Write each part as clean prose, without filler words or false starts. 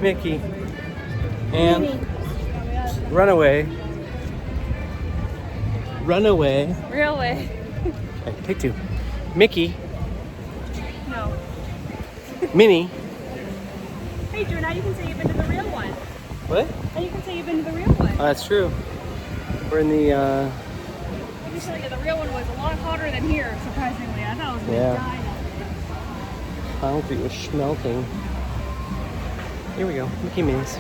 Mickey, and Runaway. Runaway. Railway. Okay, take two. Mickey, No. Minnie. Hey, Drew, now you can say you've been to the real one. What? Now you can say you've been to the real one. Oh, that's true. We're in the, I can tell you the real one was a lot hotter than here, surprisingly. I thought it was going to Yeah. die. concrete was smelting. Here we go, Mickey Minnie's.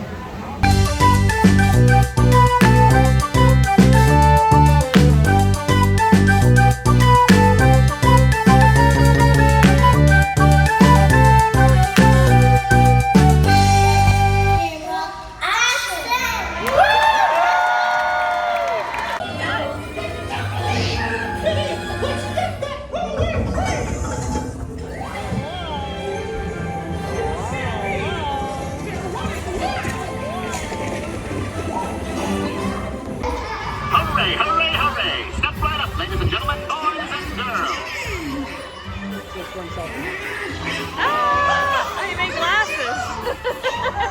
Ah! I make glasses.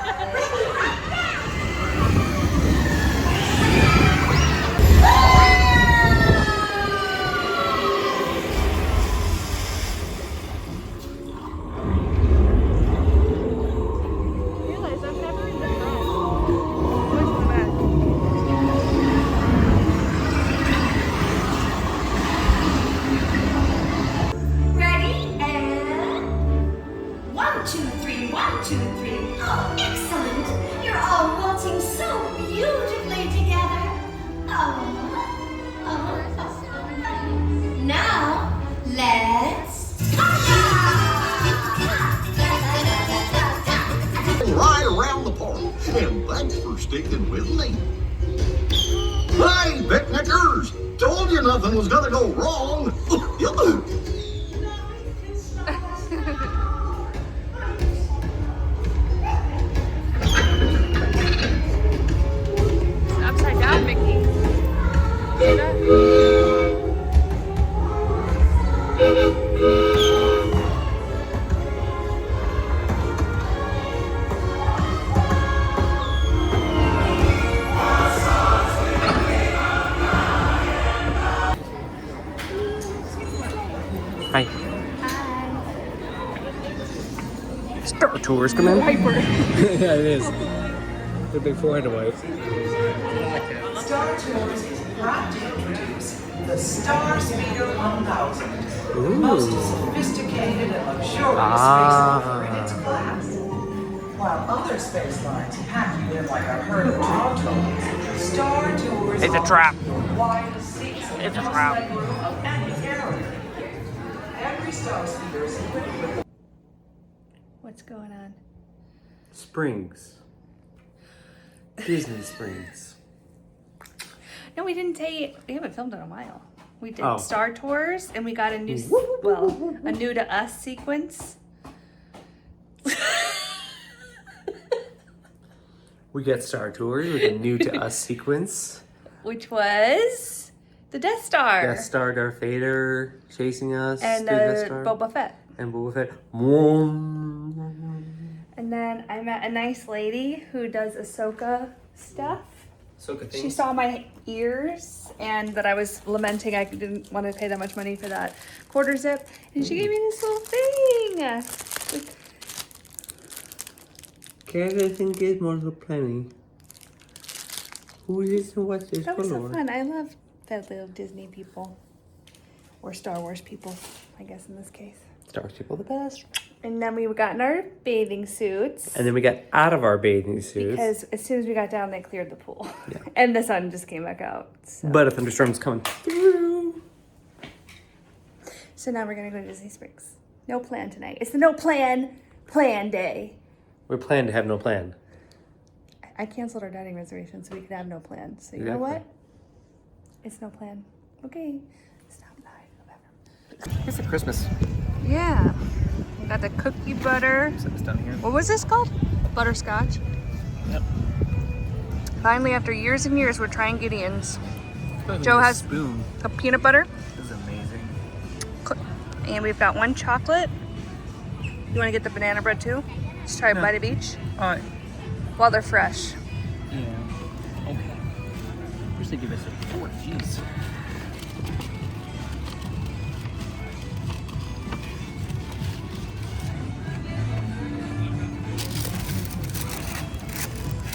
Realize I've never even done. Where's the back? Ready? And 1, 2, 3, 1, 2, 3. Oh, excellent! You're all waltzing so beautifully together. Now, let's right around the park, and thanks for sticking with me. Hey, picnickers! Told you nothing was gonna go wrong. It's upside down, Mickey. See that? Hi. Star Tours, come in. Hyper. Yeah, it is. The big forehead wipe. Star Tours is proud to introduce the Star Speeder 1000, the most sophisticated and luxurious space liner in its class. While other space lines pack you in like a herd of autons, Star Tours It's a trap. offers the widest seats and It's a most trap. legroom of any carrier. Every Star Speeder is equipped with What's going on? Springs. Disney Springs. No, we didn't take. We haven't filmed in a while. We did Oh. Star Tours, and we got a new, a new to us sequence. We got Star Tours with a new to us sequence. Which was the Death Star. Death Star, Darth Vader chasing us. And through the Death Star. Boba Fett. And Boba Fett. And then I met a nice lady who does Ahsoka stuff. She saw my ears and that I was lamenting I didn't want to pay that much money for that quarter zip. And she gave me this little thing. Cada thing is more than plenty. Who is and what's this That was so color? fun. I love that little Disney people. Or Star Wars people, I guess in this case. Star Wars people the best. And then we got in our bathing suits. And then we got out of our bathing suits. Because as soon as we got down, they cleared the pool. Yeah. And the sun just came back out. So. But a thunderstorm's coming through. So now we're going to go to Disney Springs. No plan tonight. It's the no plan day. We plan to have no plan. I canceled our dining reservation so we could have no plan. So you know Exactly. what? It's no plan. Okay. Stop by. It's a Christmas. Yeah. We got the cookie butter. Set this down here. What was this called? Butterscotch. Yep. Finally, after years and years, we're trying Gideon's. Joe Joe has spoon. a peanut butter. This is amazing. And we've got one chocolate. You want to get the banana bread too? Just try a bite of each. while they're fresh. Yeah. Okay. Wish they give us a fork. Jeez.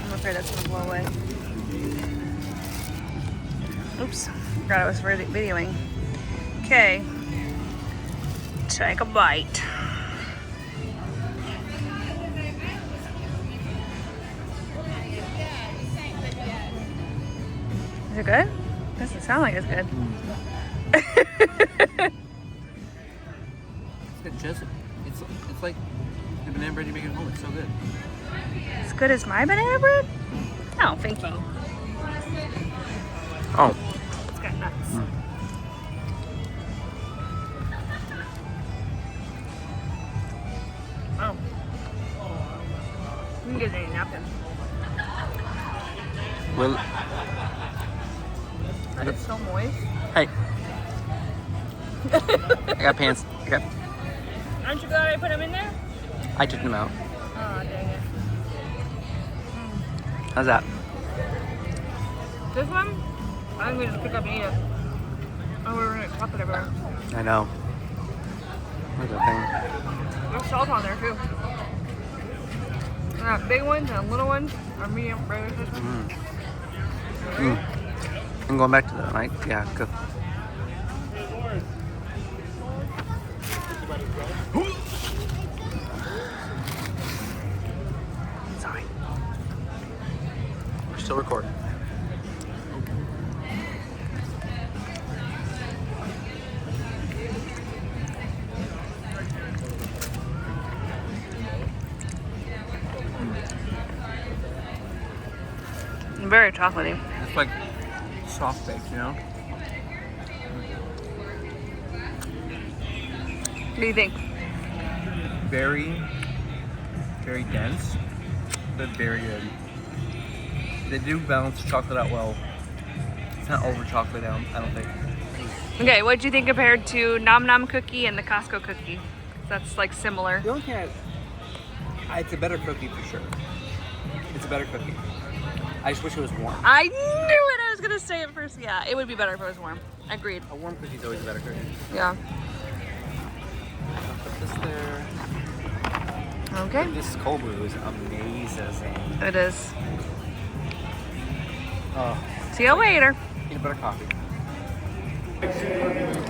I'm afraid that's gonna blow away. Oops, forgot I was videoing. Okay, take a bite. Is it good? Doesn't sound like it's good. It's just, it's like the banana bread you make at home. It's so good. As good as my banana bread? No, thank you. Oh. It's got nuts. Oh. You can get any napkin. Well, But it's so moist. hey. I got pants. Aren't you glad I put them in there? I took them out. Oh, dang it. How's that? This one, I'm gonna just pick up and eat it. Oh, we're gonna cup it everywhere. I know. Where's that There's salt on there too. Big ones and little ones are medium rare. thing? I'm going back to that, right? Yeah, go. Sorry. We're still recording. Very chocolatey. It's like soft baked, you know? What do you think? Very, very dense, but very good. They do balance chocolate out well. It's not over chocolate out, I don't think. Okay, what do you think compared to Nom Nom cookie and the Costco cookie? That's like similar. The only thing it's a better cookie for sure. It's a better cookie. I just wish it was warm. I knew it! I was gonna say it first. Yeah, it would be better if it was warm. Agreed. A warm cookie is always a better cookie. Yeah. I'll put this there. Okay. This cold brew is amazing. It is. Oh, See you later. peanut butter coffee.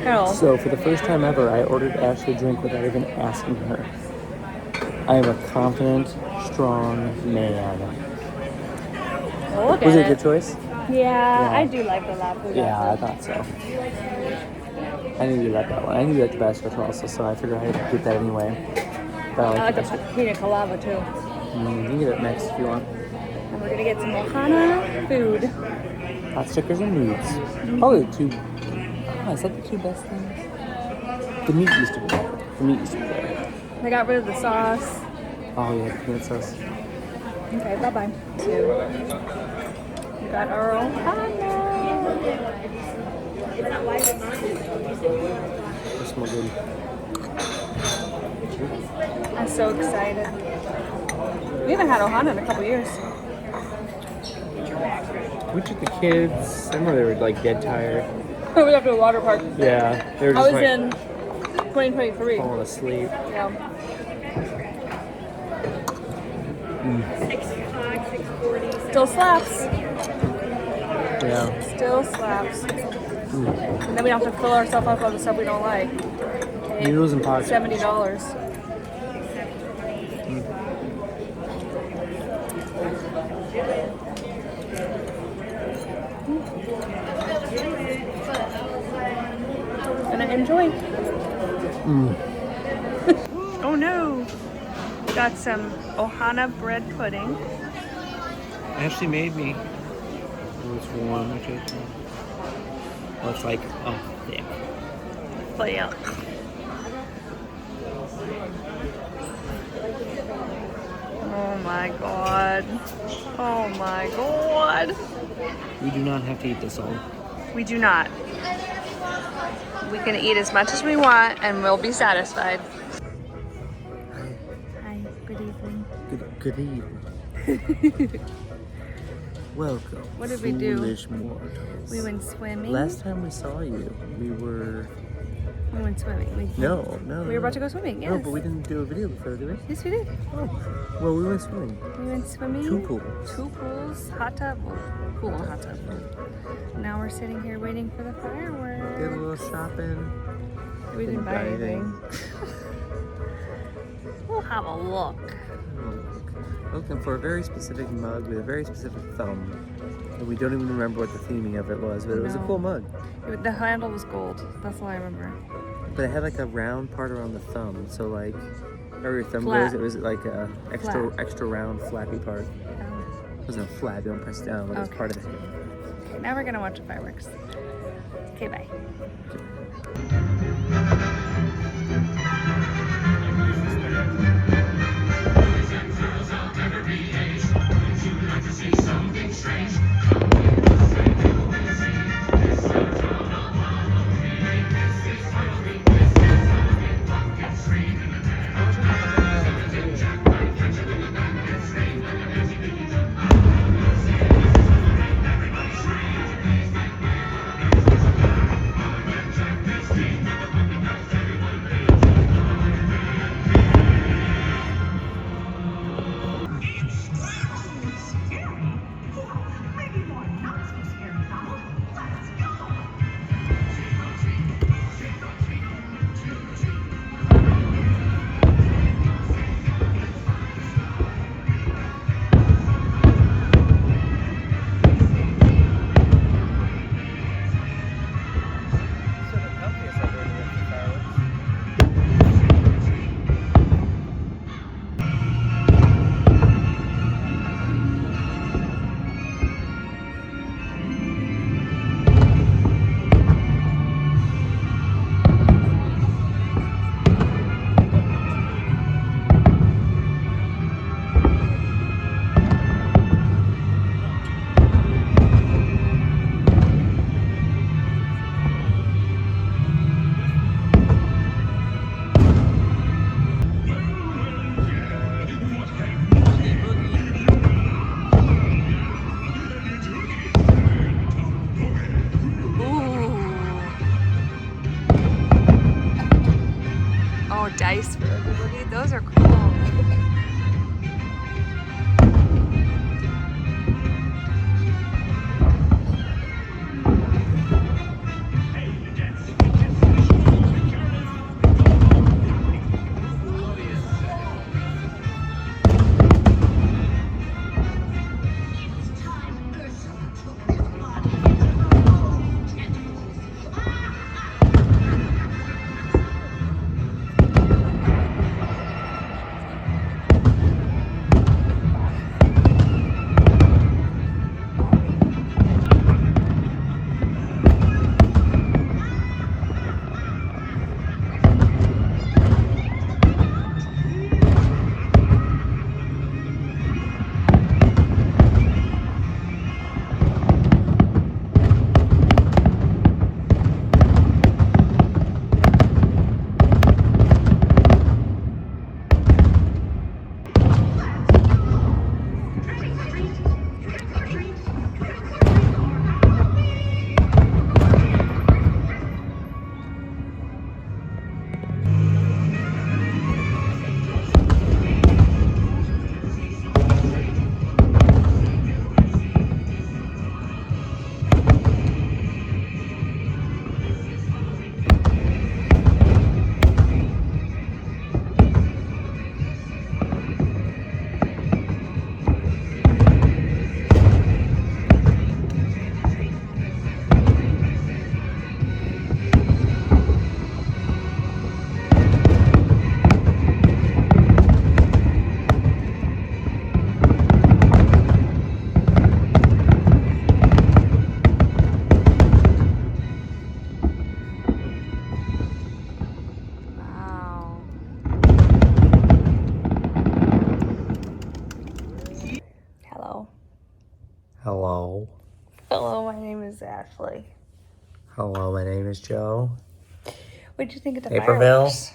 Hello. So for the first time ever, I ordered Ashley a drink without even asking her. I am a confident, strong man. Look Was at it a good choice? Yeah, I do like the La Fuga. Yeah, I thought so. I knew you liked that one. I knew you liked the Tabasco also, so I figured I had to get that anyway. But I like the the pina colada too. You can get it next if you want. And we're gonna get some Ohana food. Hot stickers and nudes. Probably the two. Is that the two best things? The meat used to be better. The meat used to be better. They got rid of the sauce. Oh yeah, peanut sauce. Okay, bye-bye. We got our Ohana. They smell good. I'm so excited. We haven't had Ohana in a couple years. We took the kids. I know they were like dead tired. We went to a water park. Yeah, they were I just was like in 2023. falling asleep. Yeah. Still slaps. Yeah. Still slaps. And then we don't have to fill ourselves up on the stuff we don't like. Okay. Noodles and pots. $70. Gonna enjoy. Oh no! Got some Ohana bread pudding. Ashley made me. Oh, it's warm. Okay. Oh, it's like, oh, thick. But yeah. Oh my god. Oh my god. We do not have to eat this all. We do not. We can eat as much as we want and we'll be satisfied. Hi, good evening. Good evening. Welcome. What did we do? Foolish mortals. We went swimming. Last time we saw you, we went swimming. No. We were about to go swimming, yes. No, but we didn't do a video before, did we? Yes, we did. Oh. Well, we went swimming. We went swimming. 2 pools. 2 pools, hot tub, pool and hot tub. Now we're sitting here waiting for the fireworks. Did a little shopping. We didn't buy anything. We'll have a look. Looking for a very specific mug with a very specific thumb. And we don't even remember what the theming of it was, but it was a cool mug. The handle was gold. That's all I remember. But it had like a round part around the thumb. So like, wherever your thumb Flat. goes, it was like a extra round flappy part. Oh. It wasn't a flap, you don't press down, but it was Okay. part of it. Okay, now we're gonna watch the fireworks. Okay, bye. Dice for everybody. Those are cool. Hello. Hello, my name is Ashley. Hello, my name is Joe. What'd you think of the Naperville. fireworks?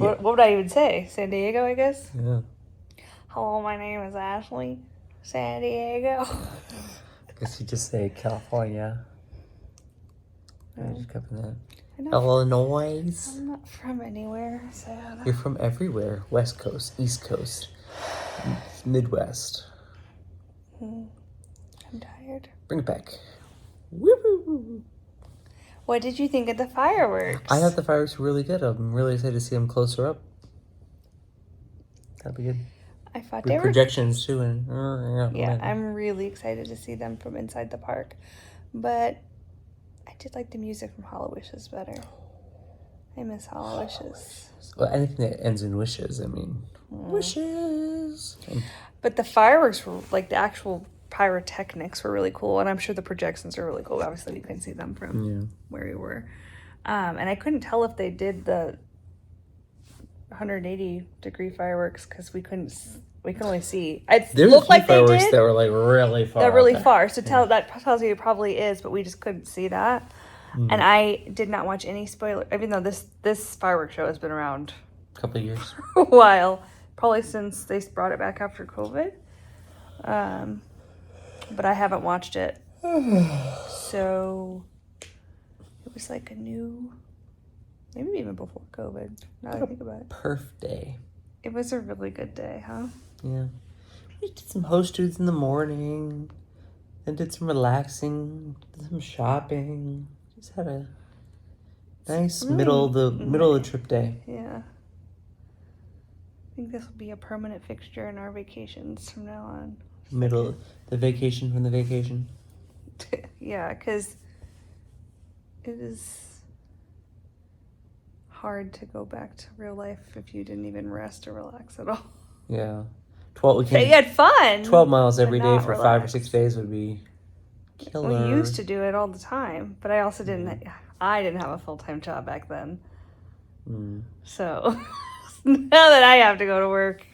What would I even say? San Diego, I guess? Yeah. Hello, my name is Ashley. San Diego. Guess you just say California. I just cover that. I'm Illinois. not from anywhere, so... You're from everywhere. West Coast, East Coast, Midwest. I'm tired. Bring it back. Woo-hoo. What did you think of the fireworks? I thought the fireworks were really good. I'm really excited to see them closer up. That'll be good. I thought With they were... projections too. And, Yeah, I'm really excited to see them from inside the park. But I did like the music from Hollow Wishes better. I miss Hollow Wishes. Well, anything that ends in wishes, I mean. Wishes. But the fireworks were, like, the actual pyrotechnics were really cool. And I'm sure the projections are really cool. Obviously, you couldn't see them from where we were. And I couldn't tell if they did the 180-degree fireworks because we could only see. It looked like they did. That were like really far. They're really far. So that tells you it probably is, but we just couldn't see that. And I did not watch any spoiler, even though this fireworks show has been around A couple of years. for a while, probably since they brought it back after COVID. But I haven't watched it. So it was like a new, maybe even before COVID. Now that I think about it. Perf day. It was a really good day, huh? Yeah. We did some host dudes in the morning. Then did some relaxing, did some shopping. Just had a nice middle of the trip day. Yeah. I think this will be a permanent fixture in our vacations from now on. The vacation from the vacation. Yeah, because it is hard to go back to real life if you didn't even rest or relax at all. Yeah. You had fun. 12 miles every day for relax. 5 or 6 days would be killer. We used to do it all the time, but I also didn't. I didn't have a full-time job back then. So now that I have to go to work,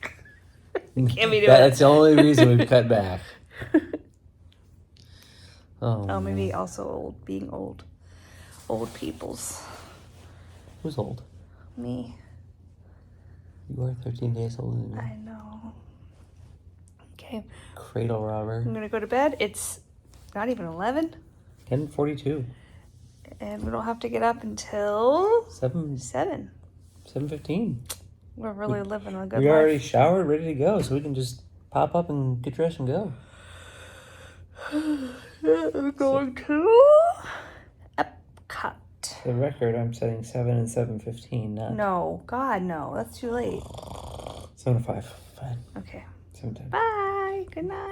can't be doing That's the only reason we've cut back. Oh, maybe also being old peoples. Who's old? Me. You are 13 days older than me. I know. Okay. Cradle robber. I'm gonna go to bed. It's not even 11. 10:42. And we don't have to get up until 7. 7:15. We're really living a good We already life. showered, ready to go, so we can just pop up and get dressed and go. We're going to Epcot. The record, I'm setting 7 and 7:15. Not No, God, no. That's too late. 7:05. Fine. Okay. 7:10. Bye. Good night.